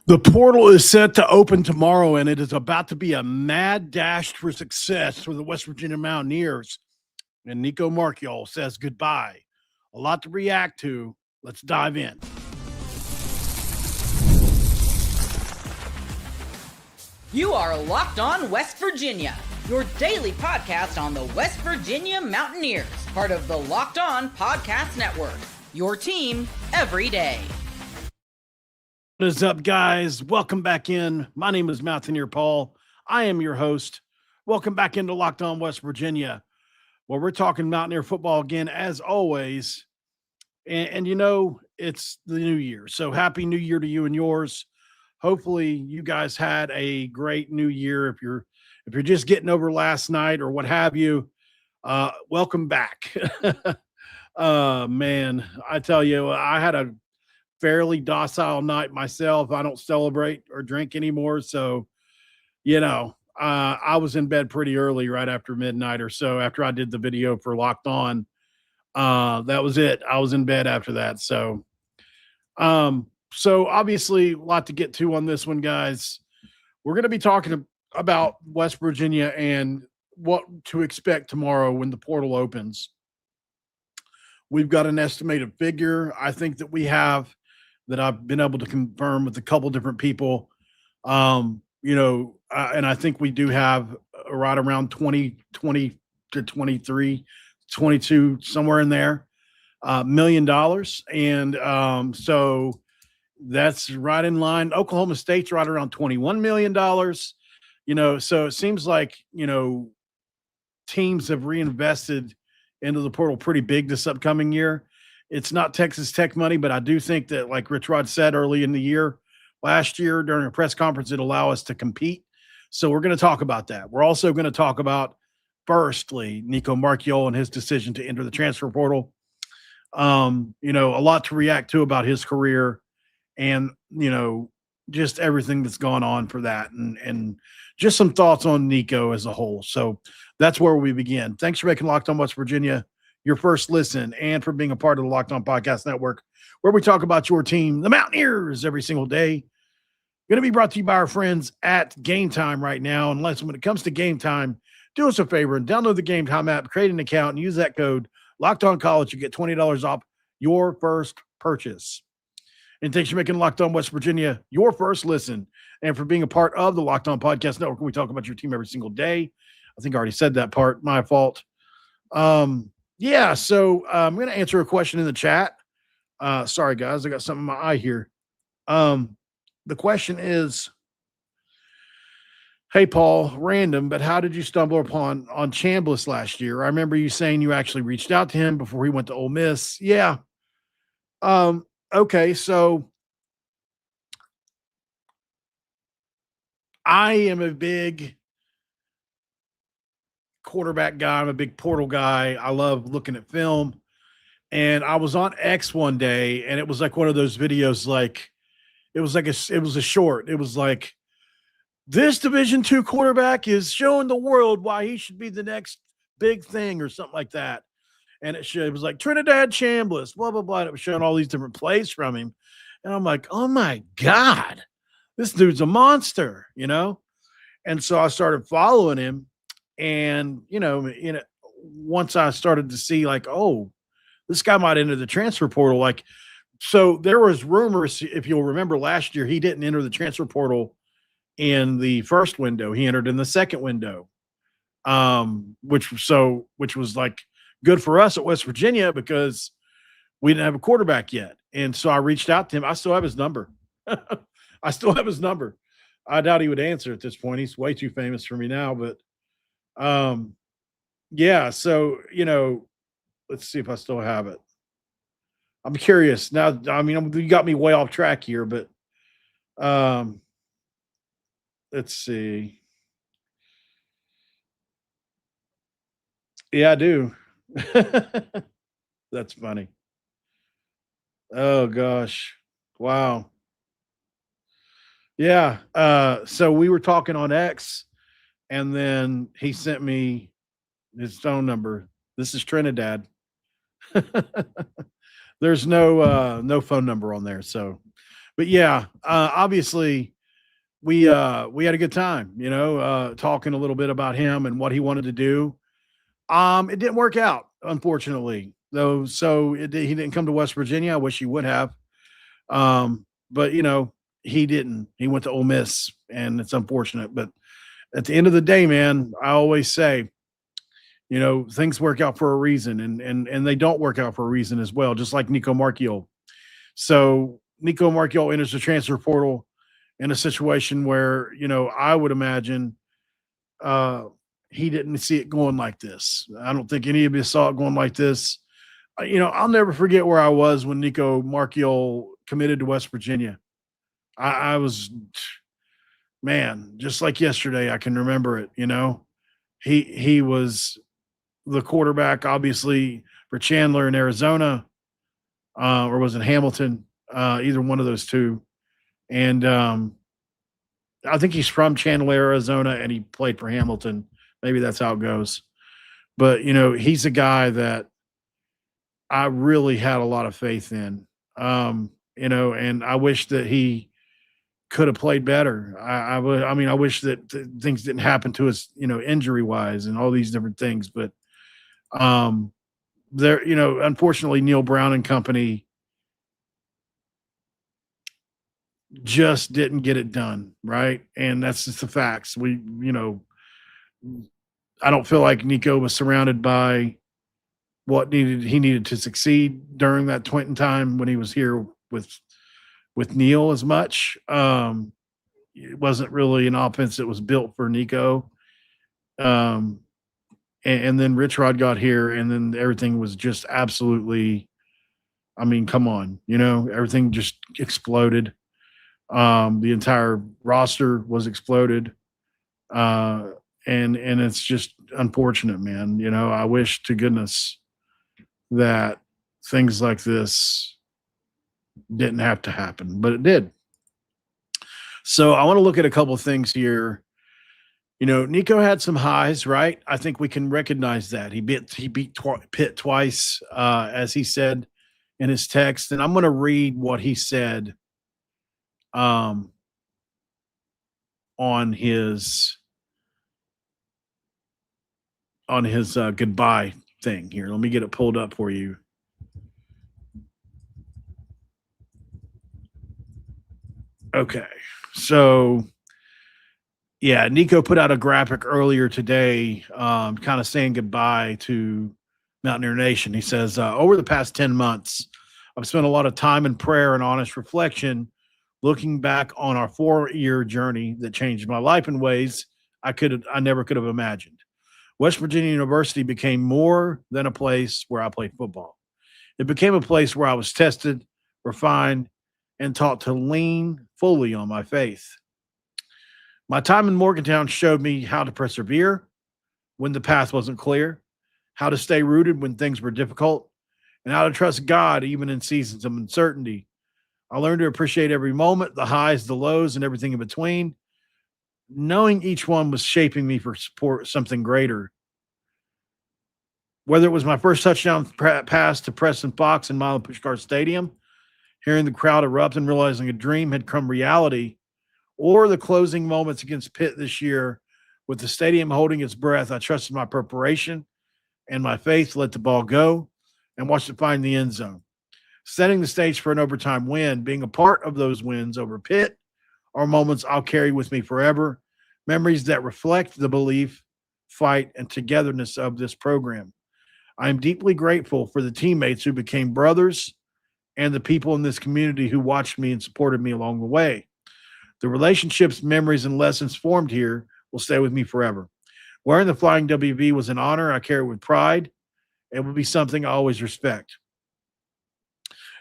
The portal is set to open tomorrow, and it is about to be a mad dash for success for the West Virginia Mountaineers. And Nicco Marchiol says goodbye. A lot to react to. Let's dive in. You are Locked On West Virginia, your daily podcast on the West Virginia Mountaineers, part of the Locked On Podcast Network, your team every day. What is up, guys? Welcome back in. My name is Mountaineer Paul. I am your host. Welcome back into Locked On West Virginia, where we're talking Mountaineer football again, as always. And you know, it's the new year. So happy new year to you and yours. Hopefully you guys had a great new year. If you're just getting over last night or what have you, welcome back. Man, I tell you, I had a fairly docile night myself. I don't celebrate or drink anymore. So, I was in bed pretty early, right after midnight or so, after I did the video for Locked On. That was it. I was in bed after that. So obviously a lot to get to on this one, guys. We're going to be talking about West Virginia and what to expect tomorrow when the portal opens. We've got an estimated figure. I think that we have that I've been able to confirm with a couple different people. And I think we do have right around 20 to 23, 22, somewhere in there, $1 million. And so that's right in line. Oklahoma State's right around $21 million. So it seems like, teams have reinvested into the portal pretty big this upcoming year. It's not Texas Tech money, but I do think that, like Rich Rod said early in the year, last year during a press conference, it'll allow us to compete. So we're going to talk about that. We're also going to talk about, firstly, Nicco Marchiol and his decision to enter the transfer portal. A lot to react to about his career and, just everything that's gone on for that and just some thoughts on Nico as a whole. So that's where we begin. Thanks for making Locked On West Virginia your first listen and for being a part of the Locked On Podcast Network, where we talk about your team, the Mountaineers, every single day. Going to be brought to you by our friends at Game Time right now. And when it comes to Game Time, do us a favor and download the Game Time app, create an account, and use that code Locked On College. You get $20 off your first purchase. And thanks for making Locked On West Virginia your first listen and for being a part of the Locked On Podcast Network. We talk about your team every single day. I think I already said that part. My fault. So I'm going to answer a question in the chat. Sorry, guys. I got something in my eye here. The question is, hey, Paul, random, but how did you stumble upon Chambliss last year? I remember you saying you actually reached out to him before he went to Ole Miss. Yeah. Okay, so I am a big quarterback guy. I'm a big portal guy. I love looking at film. And I was on X one day, and it was like one of those videos, it was a short. It was like, this Division II quarterback is showing the world why he should be the next big thing or something like that. And it was like Trinidad Chambliss, blah, blah, blah. And it was showing all these different plays from him. And I'm like, oh, my God, this dude's a monster, And so I started following him. And, once I started to see this guy might enter the transfer portal. So there was rumors, if you'll remember last year, he didn't enter the transfer portal in the first window. He entered in the second window, which was good for us at West Virginia because we didn't have a quarterback yet. And so I reached out to him. I still have his number. I doubt he would answer at this point. He's way too famous for me now, but let's see if I still have it. I'm curious now. I mean, you got me way off track here, but let's see. Yeah, I do. That's funny. Oh gosh. Wow. Yeah. So we were talking on X, and then he sent me his phone number. This is Trinidad. There's no phone number on there. So But yeah, obviously we had a good time, talking a little bit about him and what he wanted to do. It didn't work out, unfortunately, though. So he didn't come to West Virginia. I wish he would have. But he didn't. He went to Ole Miss, and it's unfortunate. But at the end of the day, man, I always say, things work out for a reason, and they don't work out for a reason as well. Just like Nicco Marchiol. So Nicco Marchiol enters the transfer portal in a situation where I would imagine uh, he didn't see it going like this. I don't think any of us saw it going like this. I'll never forget where I was when Nicco Marchiol committed to West Virginia. I was, man, just like yesterday. I can remember it. He was the quarterback, obviously, for Chandler in Arizona, or was it Hamilton? Either one of those two. And I think he's from Chandler, Arizona, and he played for Hamilton. Maybe that's how it goes. But he's a guy that I really had a lot of faith in. And I wish that he could have played better. I wish that things didn't happen to us, injury wise and all these different things. But there, unfortunately, Neil Brown and company just didn't get it done, right? And that's just the facts. I don't feel like Nico was surrounded by what he needed to succeed during that point in time when he was here with Neil as much. It wasn't really an offense that was built for Nico. And then Rich Rod got here, and then everything was just absolutely, come on, everything just exploded. The entire roster was exploded. And it's just unfortunate, man. I wish to goodness that things like this didn't have to happen, but it did. So I want to look at a couple of things here. Nico had some highs, right? I think we can recognize that he beat Pitt twice, as he said in his text, and I'm going to read what he said on his goodbye thing here. Let me get it pulled up for you. Okay. So yeah, Nico put out a graphic earlier today, kind of saying goodbye to Mountaineer Nation. He says, over the past 10 months, I've spent a lot of time in prayer and honest reflection, looking back on our 4-year journey that changed my life in ways I never could have imagined. West Virginia University became more than a place where I played football. It became a place where I was tested, refined, and taught to lean fully on my faith. My time in Morgantown showed me how to persevere when the path wasn't clear, how to stay rooted when things were difficult, and how to trust God even in seasons of uncertainty. I learned to appreciate every moment, the highs, the lows, and everything in between, knowing each one was shaping me for support something greater. Whether it was my first touchdown pass to Preston Fox in Milan Pushkar Stadium, hearing the crowd erupt and realizing a dream had come reality, or the closing moments against Pitt this year with the stadium holding its breath, I trusted my preparation and my faith, let the ball go, and watched it find the end zone. Setting the stage for an overtime win, being a part of those wins over Pitt are moments I'll carry with me forever, memories that reflect the belief, fight, and togetherness of this program. I am deeply grateful for the teammates who became brothers and the people in this community who watched me and supported me along the way. The relationships, memories, and lessons formed here will stay with me forever. Wearing the Flying WV was an honor I carry with pride. It will be something I always respect.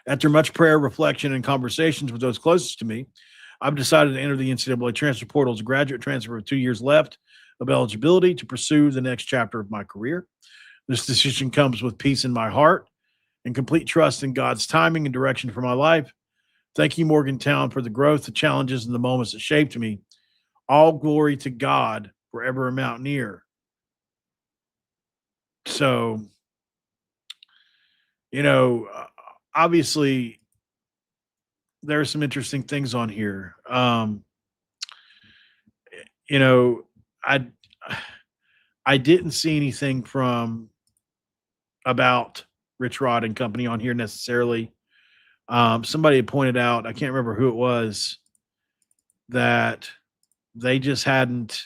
After much prayer, reflection, and conversations with those closest to me, I've decided to enter the NCAA transfer portal as a graduate transfer with 2 years left of eligibility to pursue the next chapter of my career. This decision comes with peace in my heart and complete trust in God's timing and direction for my life. Thank you, Morgantown, for the growth, the challenges, and the moments that shaped me. All glory to God, forever a Mountaineer. So, obviously, there are some interesting things on here. You know, I I didn't see anything from about Rich Rod and company on here necessarily. Somebody had pointed out, I can't remember who it was, that they just hadn't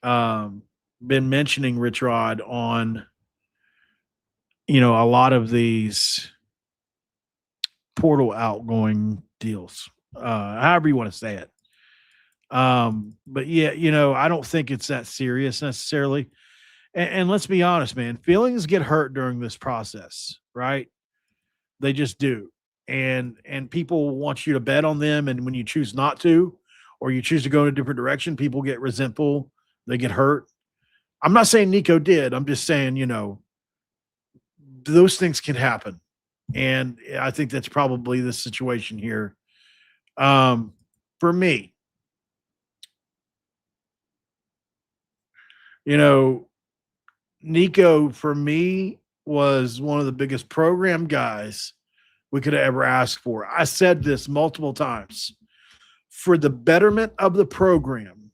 um, been mentioning Rich Rod on, a lot of these portal outgoing deals, however you want to say it. But yeah, I don't think it's that serious necessarily. And let's be honest, man, feelings get hurt during this process, right? They just do. And people want you to bet on them. And when you choose not to, or you choose to go in a different direction, people get resentful. They get hurt. I'm not saying Nico did. I'm just saying, those things can happen. And I think that's probably the situation here. For me, Nico, for me, was one of the biggest program guys we could have ever asked for. I said this multiple times. For the betterment of the program,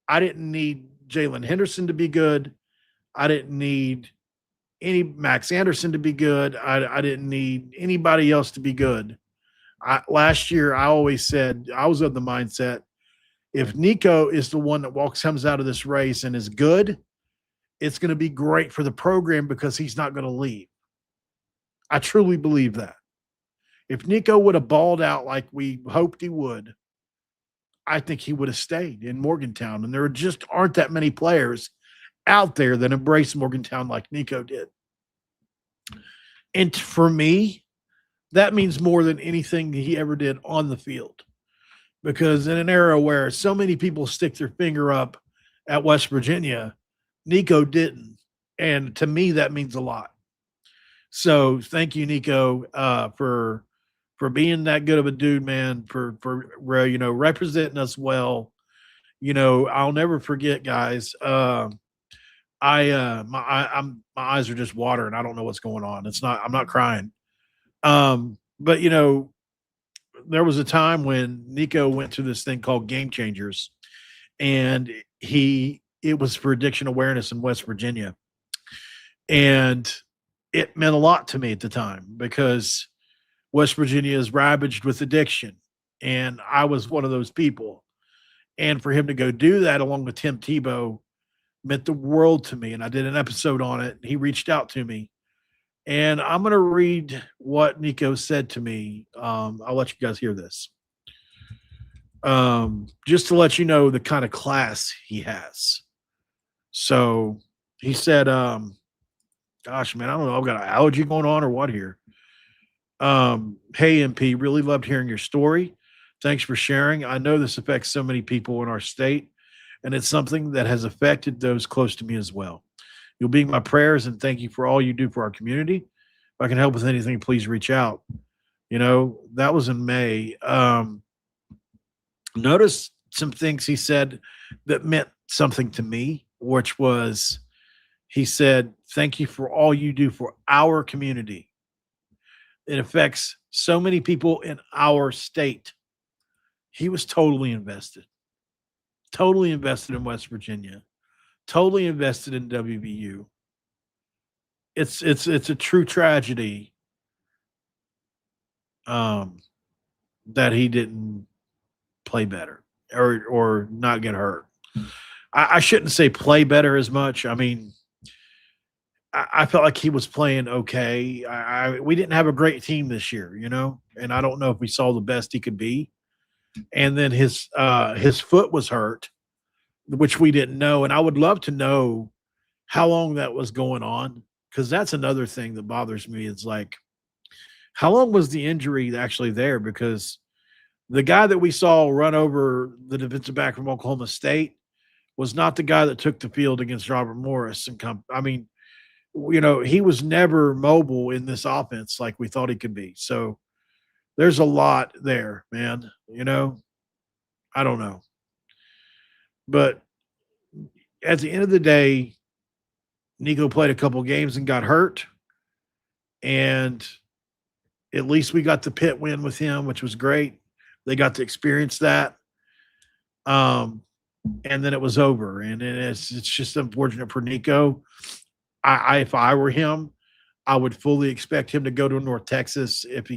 I didn't need Jalen Henderson to be good. I didn't need any Max Anderson to be good. I didn't need anybody else to be good. Last year, I always said, I was of the mindset, if Nico is the one that comes out of this race and is good, it's going to be great for the program because he's not going to leave. I truly believe that. If Nico would have balled out like we hoped he would, I think he would have stayed in Morgantown. And there just aren't that many players out there that embrace Morgantown like Nico did. And for me, that means more than anything he ever did on the field. Because in an era where so many people stick their finger up at West Virginia, Nico didn't. And to me, that means a lot. So thank you, Nico, for being that good of a dude, man, for representing us well. I'll never forget, guys. My eyes are just watering. I don't know what's going on. I'm not crying. But there was a time when Nico went to this thing called Game Changers, and it was for addiction awareness in West Virginia. And it meant a lot to me at the time because West Virginia is ravaged with addiction. And I was one of those people. And for him to go do that along with Tim Tebow meant the world to me. And I did an episode on it. He reached out to me. And I'm going to read what Nico said to me. I'll let you guys hear this. Just to let you know the kind of class he has. So he said, gosh, man, I don't know. I've got an allergy going on or what here. Hey, MP, really loved hearing your story. Thanks for sharing. I know this affects so many people in our state, and it's something that has affected those close to me as well. You'll be in my prayers, and thank you for all you do for our community. If I can help with anything, please reach out. That was in May. Notice some things he said that meant something to me, which was, he said, thank you for all you do for our community. It affects so many people in our state. He was totally invested in West Virginia, totally invested in WVU. It's a true tragedy that he didn't play better or not get hurt. I shouldn't say play better as much. I mean, I felt like he was playing okay. We didn't have a great team this year, and I don't know if we saw the best he could be. And then his foot was hurt, which we didn't know. And I would love to know how long that was going on, because that's another thing that bothers me. It's like, how long was the injury actually there? Because the guy that we saw run over the defensive back from Oklahoma State was not the guy that took the field against Robert Morris and I mean, he was never mobile in this offense like we thought he could be. So there's a lot there, man. I don't know. But at the end of the day, Nico played a couple games and got hurt. And At least we got the pit win with him, which was great. They got to experience that. And then it was over. And it's just unfortunate for Nico. If I were him, I would fully expect him to go to North Texas if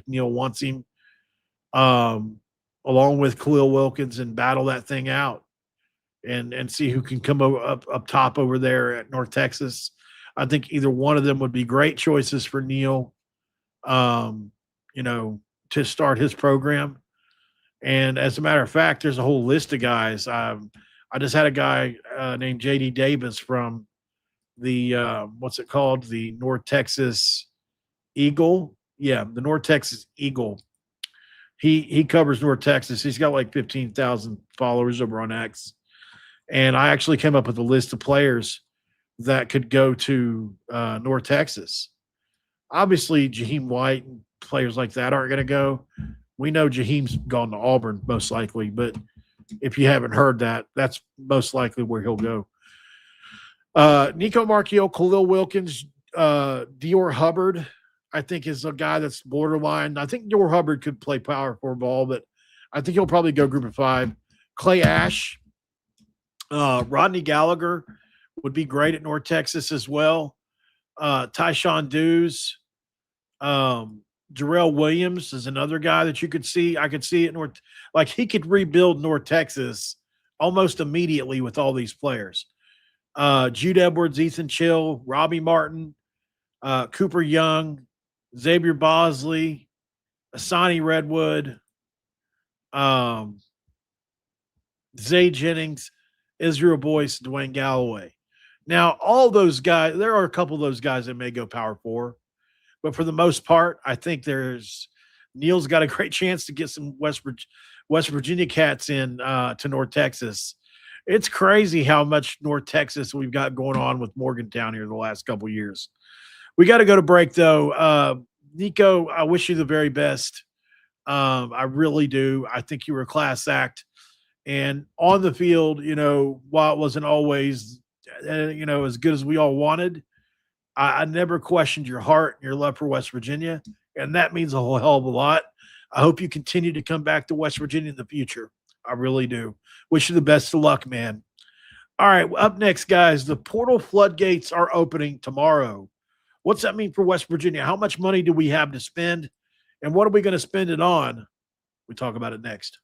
Neil wants him, along with Khalil Wilkins, and battle that thing out and see who can come up top over there at North Texas. I think either one of them would be great choices for Neil, to start his program. And as a matter of fact, there's a whole list of guys. I just had a guy named JD Davis from the what's it called? The North Texas Eagle. Yeah, the North Texas Eagle. He covers North Texas. He's got like 15,000 followers over on X. And I actually came up with a list of players that could go to North Texas. Obviously, Jaheim White and players like that aren't going to go. We know Jaheim's gone to Auburn most likely, but if you haven't heard that, that's most likely where he'll go. Nicco Marchiol, Khalil Wilkins, Dior Hubbard, I think is a guy that's borderline. I think Dior Hubbard could play power forward ball, but I think he'll probably go group of 5. Clay Ash, Rodney Gallagher would be great at North Texas as well. Tyshawn Dews, Jarrell Williams is another guy that you could see. I could see at North, like he could rebuild North Texas almost immediately with all these players. Jude Edwards, Ethan Chill, Robbie Martin, Cooper Young, Xavier Bosley, Asani Redwood, Zay Jennings, Israel Boyce, Dwayne Galloway. Now, all those guys, there are a couple of those guys that may go power 4. But for the most part, I think Neil's got a great chance to get some West Virginia cats in to North Texas. It's crazy how much North Texas we've got going on with Morgantown here the last couple of years. We got to go to break, though. Nico, I wish you the very best. I really do. I think you were a class act. And on the field, while it wasn't always, as good as we all wanted, I never questioned your heart and your love for West Virginia, and that means a whole hell of a lot. I hope you continue to come back to West Virginia in the future. I really do. Wish you the best of luck, man. All right, up next, guys, the portal floodgates are opening tomorrow. What's that mean for West Virginia? How much money do we have to spend, and what are we going to spend it on? We talk about it next.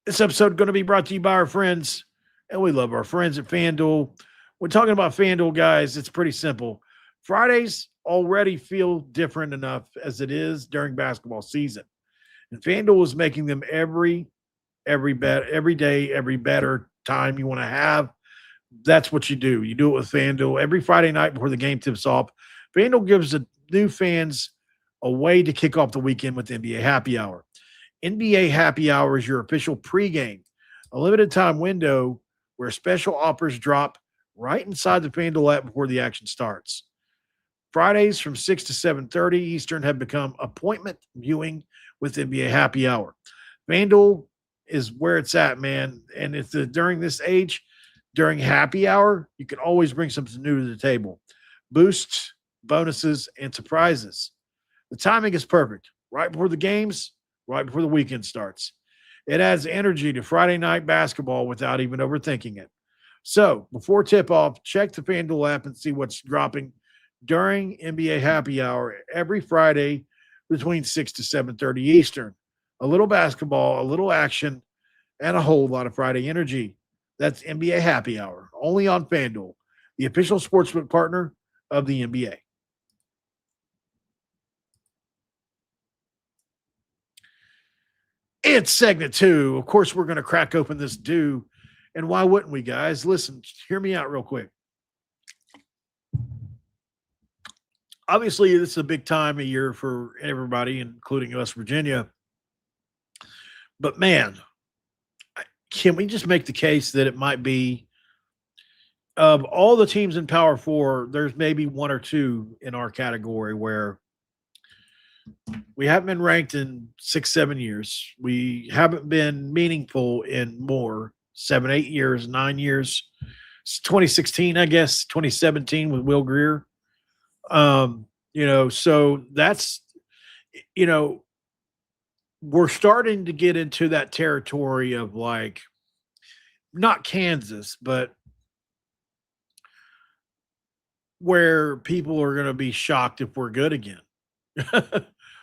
This episode is going to be brought to you by our friends, and we love our friends at FanDuel. We're talking about FanDuel, guys. It's pretty simple. Fridays already feel different enough as it is during basketball season. And FanDuel is making them every day, every better time you want to have. That's what you do. You do it with FanDuel. Every Friday night before the game tips off, FanDuel gives the new fans a way to kick off the weekend with NBA Happy Hour. NBA Happy Hour is your official pregame, a limited time window where special offers drop right inside the FanDuel app before the action starts. Fridays from 6 to 7:30 Eastern have become appointment viewing with NBA Happy Hour. FanDuel is where it's at, man. And if during this age, during Happy Hour, you can always bring something new to the table. Boosts, bonuses, and surprises. The timing is perfect. Right before the games, right before the weekend starts. It adds energy to Friday night basketball without even overthinking it. So, before tip-off, check the FanDuel app and see what's dropping during NBA Happy Hour every Friday between 6 to 7:30 Eastern. A little basketball, a little action, and a whole lot of Friday energy. That's NBA Happy Hour, only on FanDuel, the official sportsbook partner of the NBA. It's segment 2. Of course, we're going to crack open this dew. And why wouldn't we, guys? Listen, hear me out real quick. Obviously, this is a big time of year for everybody, including West Virginia. But, man, can we just make the case that it might be, of all the teams in Power 4, there's maybe one or two in our category where we haven't been ranked in 6-7 years. We haven't been meaningful in more 7-8 years, 9 years. It's 2016, I guess, 2017 with Will Greer. So that's, you know, we're starting to get into that territory of like not Kansas, but where people are going to be shocked if we're good again.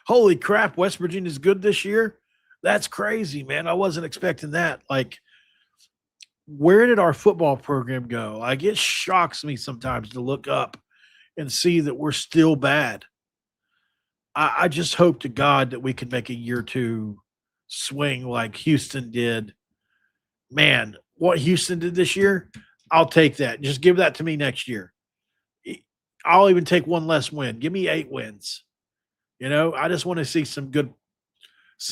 Holy crap, West Virginia's good this year. That's crazy, man. I wasn't expecting that. Like, where did our football program go? Like, it shocks me sometimes to look up and see that we're still bad. I just hope to God that we can make a year two swing like Houston did. Man, what Houston did this year, I'll take that. Just give that to me next year. I'll even take one less win. Give me 8 wins. I just want to see some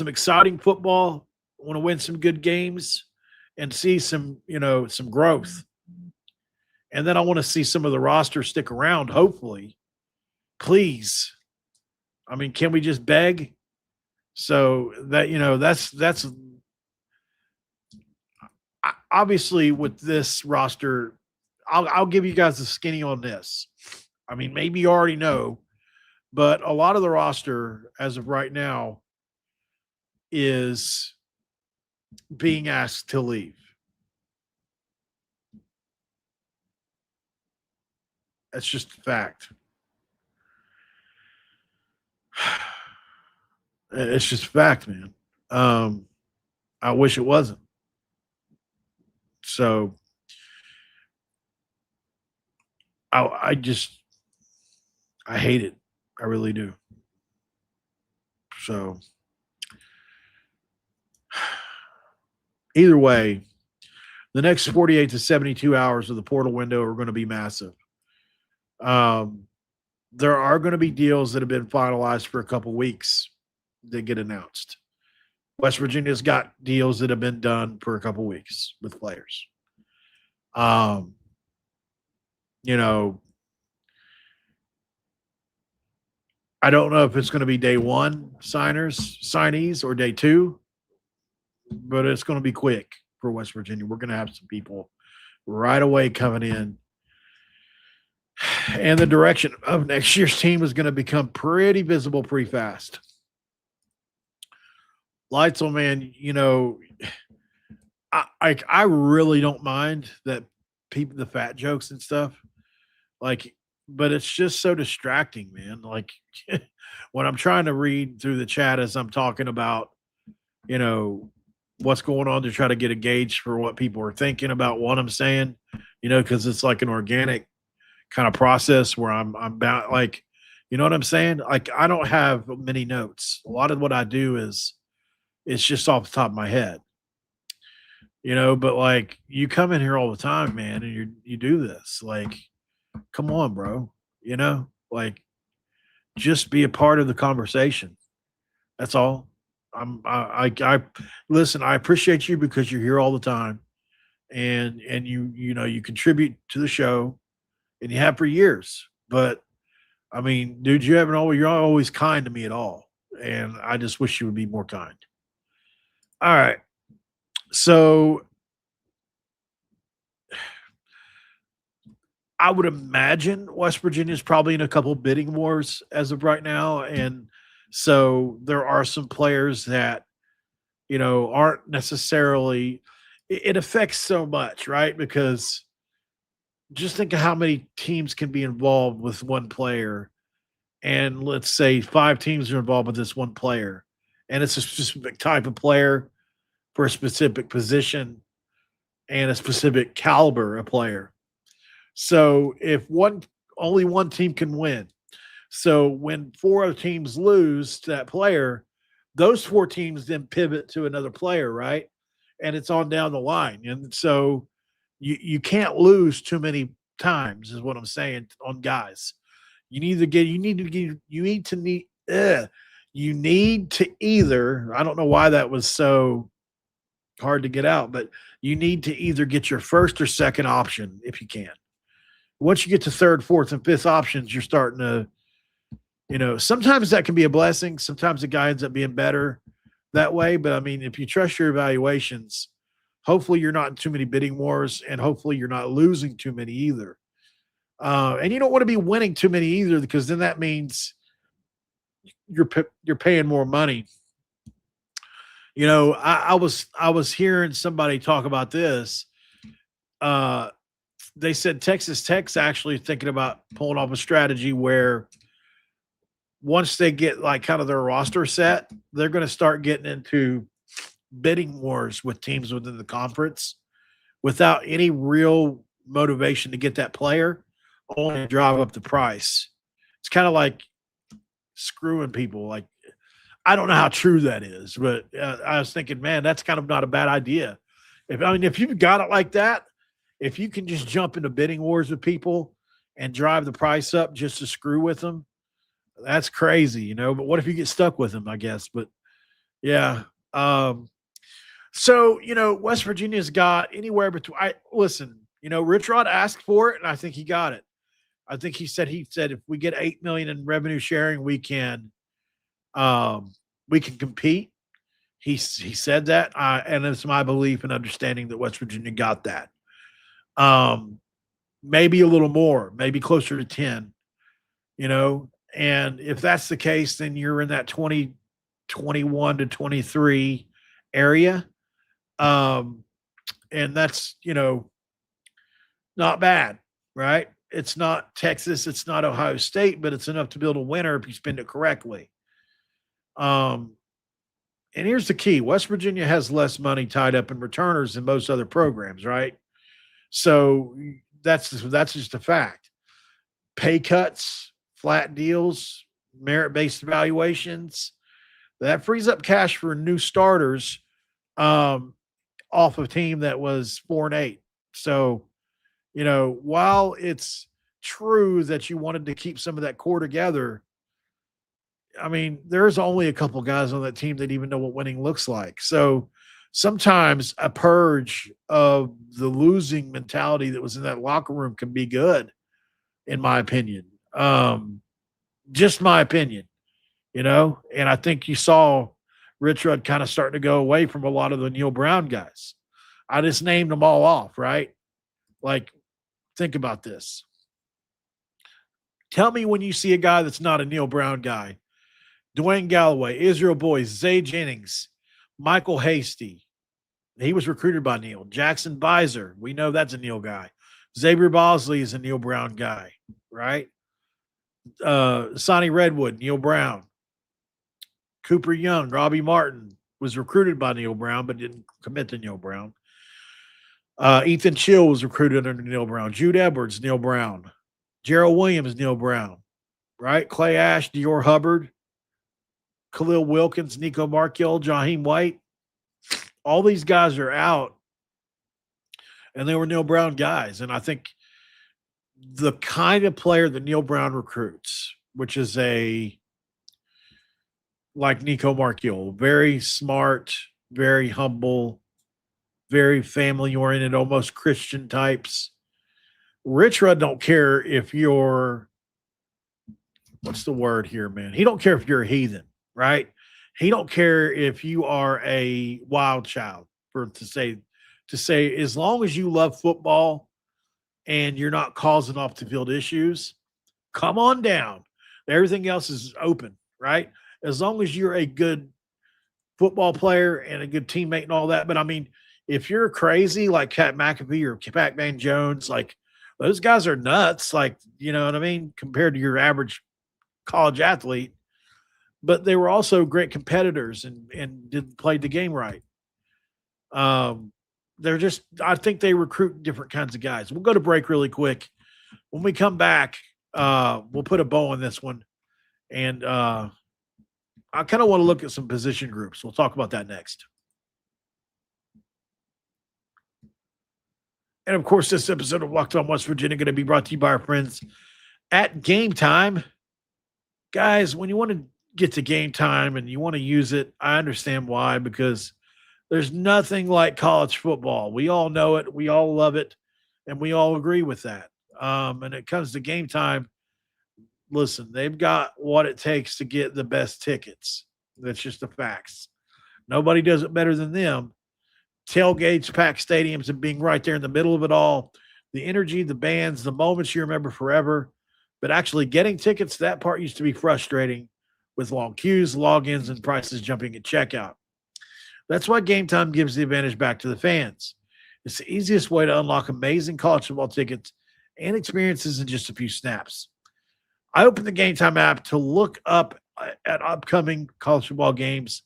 exciting football. I want to win some good games and see some growth. And then I want to see some of the roster stick around, hopefully. Please. I mean, can we just beg? So that, that's obviously with this roster, I'll give you guys the skinny on this. I mean, maybe you already know, but a lot of the roster as of right now is being asked to leave. That's just a fact. It's just a fact, man. I wish it wasn't. So I hate it. I really do. So either way, the next 48 to 72 hours of the portal window are going to be massive. There are going to be deals that have been finalized for a couple weeks that get announced. West Virginia's got deals that have been done for a couple weeks with players. I don't know if it's going to be day one signees or day two, but it's going to be quick for West Virginia. We're going to have some people right away coming in. And the direction of next year's team is going to become pretty visible pretty fast. Leitzel, man, I really don't mind that the fat jokes and stuff. Like, but it's just so distracting, man. Like when I'm trying to read through the chat as I'm talking about, what's going on to try to get a gauge for what people are thinking about what I'm saying, because it's like an organic kind of process where I'm bound, like, you know what I'm saying? Like, I don't have many notes. A lot of what I do it's just off the top of my head, but like you come in here all the time, man, and you do this. Like, come on, bro. Like just be a part of the conversation. That's all. I listen, I appreciate you because you're here all the time and you contribute to the show and you have for years. But I mean, dude, you're always kind to me at all. And I just wish you would be more kind. All right. So I would imagine West Virginia is probably in a couple bidding wars as of right now. And so there are some players that, aren't necessarily – it affects so much, right? Because just think of how many teams can be involved with one player. And let's say 5 teams are involved with this one player. And it's a specific type of player for a specific position and a specific caliber of player. So if only one team can win. So when 4 other teams lose to that player, those 4 teams then pivot to another player, right? And it's on down the line. And so you can't lose too many times is what I'm saying on guys. You need to either, I don't know why that was so hard to get out, but you need to either get your first or second option if you can. Once you get to 3rd, 4th, and 5th options, you're starting to, sometimes that can be a blessing. Sometimes the guy ends up being better that way. But I mean, if you trust your evaluations, hopefully you're not in too many bidding wars and hopefully you're not losing too many either. And you don't want to be winning too many either, because then that means you're paying more money. I was hearing somebody talk about this. Uh, they said Texas Tech's actually thinking about pulling off a strategy where once they get like kind of their roster set, they're going to start getting into bidding wars with teams within the conference without any real motivation to get that player, only to drive up the price. It's kind of like screwing people. Like, I don't know how true that is, but I was thinking, man, that's kind of not a bad idea. If you've got it like that, if you can just jump into bidding wars with people and drive the price up just to screw with them, that's crazy, But what if you get stuck with them, I guess? But yeah. So, West Virginia's got anywhere between, Rich Rod asked for it, and I think he got it. I think he said if we get $8 million in revenue sharing, we can compete. He said that, and it's my belief and understanding that West Virginia got that. Maybe a little more, maybe closer to 10, and if that's the case, then you're in that 2021 to 23 area. And that's, not bad, right? It's not Texas, it's not Ohio State, but it's enough to build a winner if you spend it correctly. And here's the key. West Virginia has less money tied up in returners than most other programs, right? So that's just a fact. Pay cuts, flat deals, merit-based evaluations, that frees up cash for new starters off a team that was 4-8. So, while it's true that you wanted to keep some of that core together, I mean, there's only a couple guys on that team that even know what winning looks like. So sometimes a purge of the losing mentality that was in that locker room can be good, in my opinion. Just my opinion, and I think you saw Rich Rod kind of starting to go away from a lot of the Neil Brown guys. I just named them all off, right? Like, think about this. Tell me when you see a guy that's not a Neil Brown guy. Dwayne Galloway, Israel Boyce, Zay Jennings, Michael Hasty. He was recruited by Neil. Jackson Beiser, we know that's a Neil guy. Xavier Bosley is a Neil Brown guy, right? Sonny Redwood, Neil Brown. Cooper Young, Robbie Martin was recruited by Neil Brown but didn't commit to Neil Brown. Ethan Chill was recruited under Neil Brown. Jude Edwards, Neil Brown. Gerald Williams, Neil Brown, right? Clay Ash, Dior Hubbard, Khalil Wilkins, Nicco Marchiol, Jaheim White. All these guys are out, and they were Neil Brown guys. And I think the kind of player that Neil Brown recruits, which is like Nicco Marchiol, very smart, very humble, very family-oriented, almost Christian types. Rich Rod don't care if you're, what's the word here, man? He don't care if you're a heathen, right? He don't care if you are a wild child, to say as long as you love football and you're not causing off the field issues, come on down. Everything else is open, right? As long as you're a good football player and a good teammate and all that. But I mean, if you're crazy like Cat McAfee or Pac-Man Jones, like those guys are nuts, like, you know what I mean, compared to your average college athlete. But they were also great competitors and played the game right. They're just, I think they recruit different kinds of guys. We'll go to break really quick. When we come back, we'll put a bow on this one. And I kind of want to look at some position groups. We'll talk about that next. And, of course, this episode of Locked On West Virginia going to be brought to you by our friends at Game Time. Guys, when you want to get to Game Time and you want to use it, I understand why, because there's nothing like college football. We all know it. We all love it. And we all agree with that. And it comes to Game Time. Listen, they've got what it takes to get the best tickets. That's just the facts. Nobody does it better than them. Tailgates, packed stadiums, and being right there in the middle of it all. the energy, the bands, the moments you remember forever. But actually getting tickets, that part used to be frustrating with long queues, logins, and prices jumping at checkout. That's why Game Time gives the advantage back to the fans. It's the easiest way to unlock amazing college football tickets and experiences in just a few snaps. I opened the Game Time app to look up at upcoming college football games,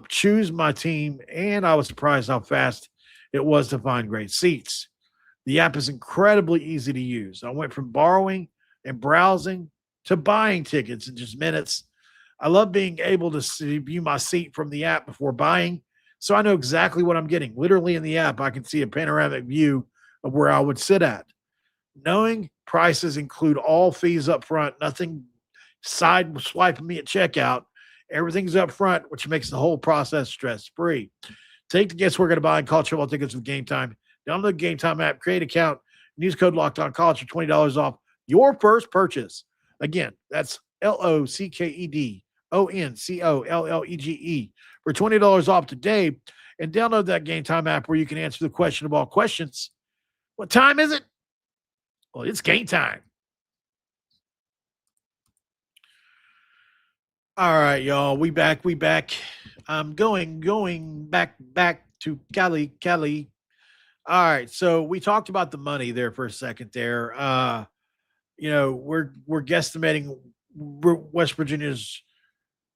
choose my team, and I was surprised how fast it was to find great seats. The app is incredibly easy to use. I went from borrowing and browsing to buying tickets in just minutes. I love being able to view my seat from the app before buying, so I know exactly what I'm getting. Literally in the app, I can see a panoramic view of where I would sit at. Knowing prices include all fees up front, nothing side swiping me at checkout. Everything's up front, which makes the whole process stress-free. Take the guesswork out of buying college football tickets with Game Time. Download the Game Time app, create an account, use code LOCKEDONCollege for $20 off your first purchase. Again, that's LOCKEDONCOLLEGE for $20 off today. And download that Game Time app where you can answer the question of all questions. What time is it? Well, it's game time. All right, y'all. We back. I'm going back to Cali. All right. So we talked about the money there for a second there. We're guesstimating West Virginia's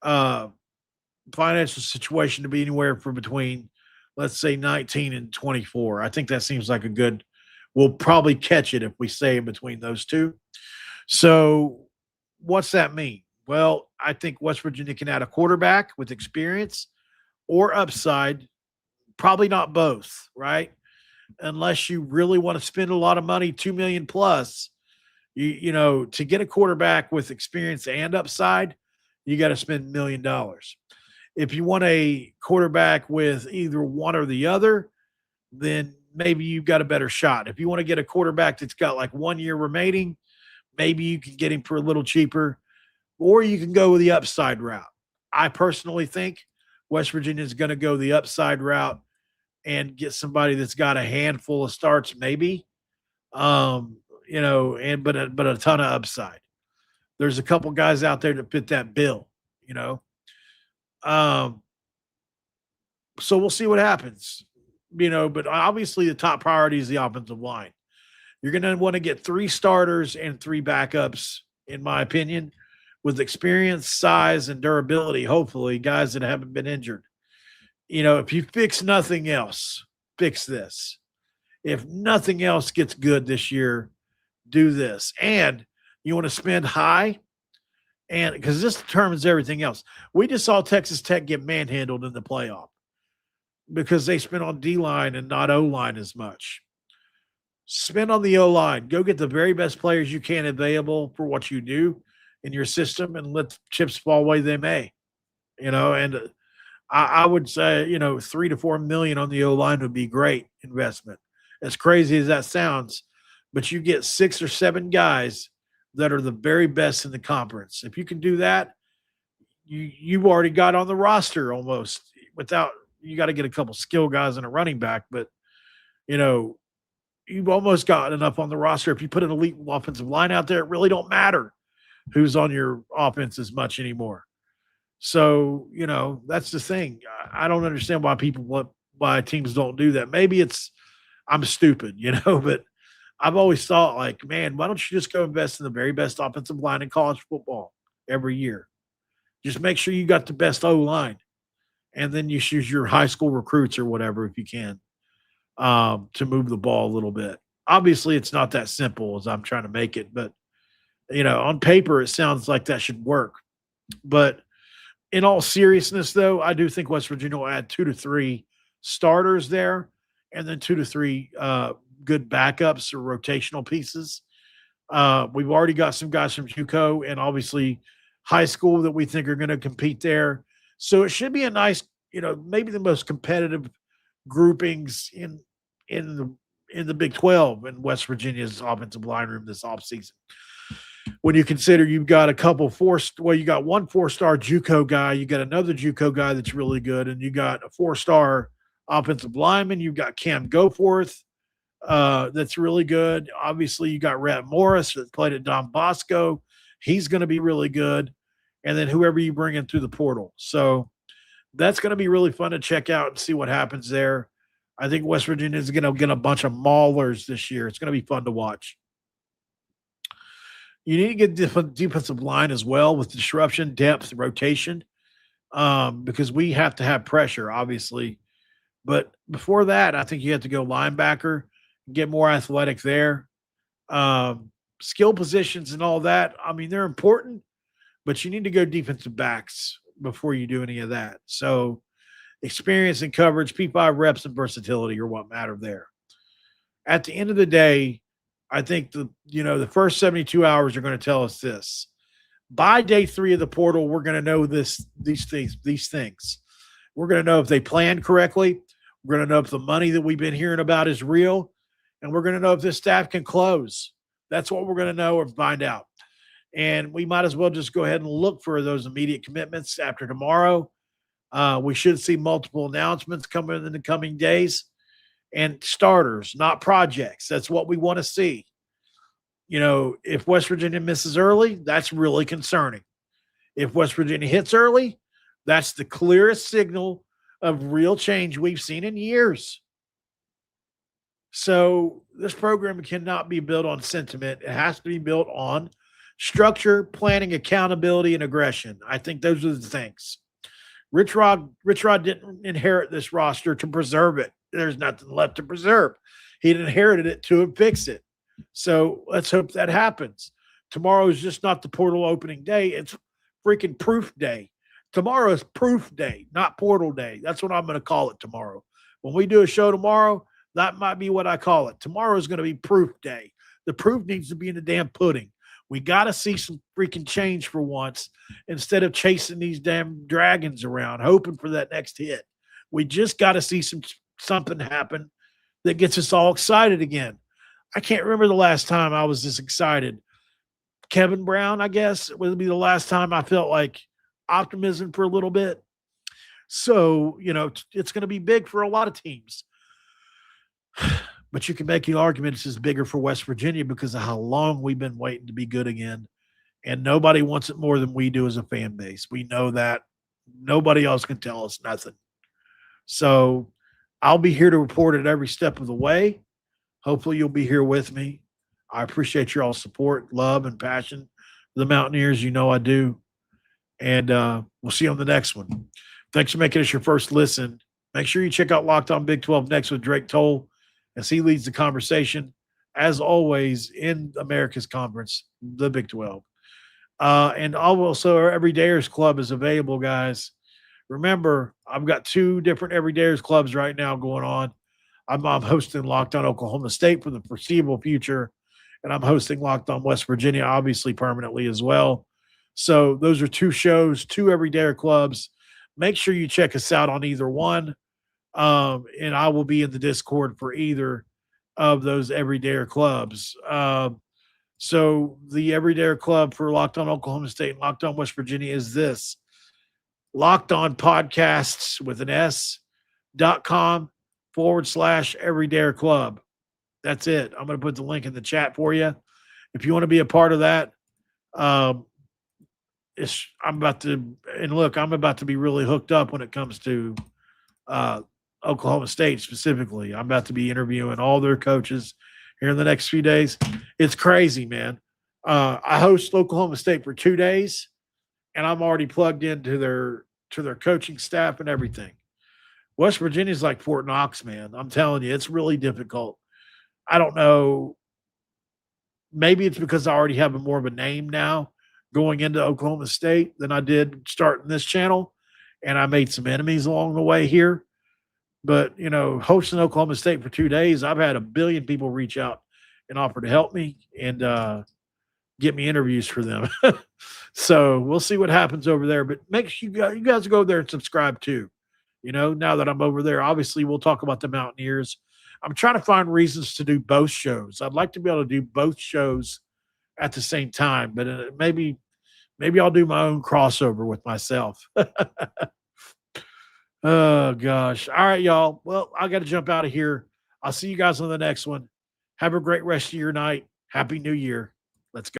financial situation to be anywhere from between, let's say, 19 and 24. I think that seems like a good. We'll probably catch it if we stay in between those two. So what's that mean? Well, I think West Virginia can add a quarterback with experience or upside. Probably not both, right? Unless you really want to spend a lot of money, $2 million plus. To get a quarterback with experience and upside, you got to spend $1 million. If you want a quarterback with either one or the other, then maybe you've got a better shot. If you want to get a quarterback that's got like 1 year remaining, maybe you can get him for a little cheaper, or you can go with the upside route. I personally think West Virginia is going to go the upside route and get somebody that's got a handful of starts, maybe, but a ton of upside. There's a couple guys out there that fit that bill, So we'll see what happens, but obviously the top priority is the offensive line. You're going to want to get 3 starters and 3 backups, in my opinion, with experience, size, and durability, hopefully, guys that haven't been injured. If you fix nothing else, fix this. If nothing else gets good this year, do this. And you want to spend high, and because this determines everything else. We just saw Texas Tech get manhandled in the playoff because they spent on D-line and not O-line as much. Spend on the O-line. Go get the very best players you can available for what you do in your system and let the chips fall where they may. And I would say, $3 to $4 million on the O-line would be great investment. As crazy as that sounds, but you get 6 or 7 guys that are the very best in the conference. If you can do that, you've already got on the roster almost. Without, you got to get a couple skill guys and a running back, but you've almost got enough on the roster. If you put an elite offensive line out there, it really don't matter who's on your offense as much anymore. So, that's the thing. I don't understand why teams don't do that. Maybe I'm stupid, but I've always thought like, man, why don't you just go invest in the very best offensive line in college football every year? Just make sure you got the best O-line, and then you use your high school recruits or whatever if you can to move the ball a little bit. Obviously, it's not that simple as I'm trying to make it, but on paper, it sounds like that should work. But in all seriousness, though, I do think West Virginia will add 2 to 3 starters there, and then 2 to 3 good backups or rotational pieces. We've already got some guys from JUCO and obviously high school that we think are going to compete there. So it should be a nice, maybe the most competitive groupings in the Big 12 in West Virginia's offensive line room this offseason. When you consider you've got a couple you got one 4-star JUCO guy, you got another JUCO guy that's really good, and you got a 4-star offensive lineman. You've got Cam Goforth, that's really good. Obviously, you got Rhett Morris that played at Don Bosco. He's going to be really good. And then whoever you bring in through the portal. So that's going to be really fun to check out and see what happens there. I think West Virginia is going to get a bunch of maulers this year. It's going to be fun to watch. You need to get defensive line as well with disruption, depth, rotation, because we have to have pressure, obviously. But before that, I think you have to go linebacker, get more athletic there. Skill positions and all that, I mean, they're important, but you need to go defensive backs before you do any of that. So experience and coverage, P5 reps, and versatility are what matter there. At the end of the day, I think the first 72 hours are going to tell us this. By day 3 of the portal, we're going to know these things. We're going to know if they planned correctly. We're going to know if the money that we've been hearing about is real, and we're going to know if this staff can close. That's what we're going to know or find out. And we might as well just go ahead and look for those immediate commitments after tomorrow. We should see multiple announcements coming in the coming days. And starters, not projects. That's what we want to see. If West Virginia misses early, that's really concerning. If West Virginia hits early, that's the clearest signal of real change we've seen in years. So this program cannot be built on sentiment. It has to be built on structure, planning, accountability, and aggression. I think those are the things. Rich Rod didn't inherit this roster to preserve it. There's nothing left to preserve. He inherited it to fix it. So let's hope that happens. Tomorrow is just not the portal opening day. It's freaking proof day. Tomorrow is proof day, not portal day. That's what I'm going to call it tomorrow. When we do a show tomorrow, that might be what I call it. Tomorrow is going to be proof day. The proof needs to be in the damn pudding. We got to see some freaking change for once instead of chasing these damn dragons around, hoping for that next hit. We just got to see something happen that gets us all excited again. I can't remember the last time I was this excited. Kevin Brown, I guess, would be the last time I felt like optimism for a little bit. So, it's going to be big for a lot of teams. But you can make the argument this is bigger for West Virginia because of how long we've been waiting to be good again. And nobody wants it more than we do as a fan base. We know that. Nobody else can tell us nothing. So I'll be here to report it every step of the way. Hopefully you'll be here with me. I appreciate your all support, love, and passion for the Mountaineers. You know I do. And we'll see you on the next one. Thanks for making us your first listen. Make sure you check out Locked On Big 12 next with Drake Toll as he leads the conversation, as always, in America's Conference, the Big 12. And also our Everydayers Club is available, guys. Remember, I've got 2 different Everydayers Clubs right now going on. I'm hosting Locked On Oklahoma State for the foreseeable future, and I'm hosting Locked On West Virginia, obviously permanently as well. So those are 2 shows, 2 Everydayer Clubs. Make sure you check us out on either one. And I will be in the Discord for either of those Everydayer Clubs. So the Everydayer Club for Locked On Oklahoma State and Locked On West Virginia is this: Locked On Podcasts with an S.com/Everydayer Club. That's it. I'm going to put the link in the chat for you. If you want to be a part of that, I'm about to be really hooked up when it comes to Oklahoma State specifically. I'm about to be interviewing all their coaches here in the next few days. It's crazy, man. I host Oklahoma State for 2 days, and I'm already plugged into their coaching staff and everything. West Virginia's like Fort Knox, man. I'm telling you, it's really difficult. I don't know. Maybe it's because I already have more of a name now going into Oklahoma State than I did starting this channel, and I made some enemies along the way here. But, hosting Oklahoma State for 2 days, I've had 1 billion people reach out and offer to help me and get me interviews for them. So we'll see what happens over there. But make sure you guys go there and subscribe too. Now that I'm over there, obviously we'll talk about the Mountaineers. I'm trying to find reasons to do both shows. I'd like to be able to do both shows at the same time, but maybe I'll do my own crossover with myself. Oh, gosh. All right, y'all. Well, I got to jump out of here. I'll see you guys on the next one. Have a great rest of your night. Happy New Year. Let's go.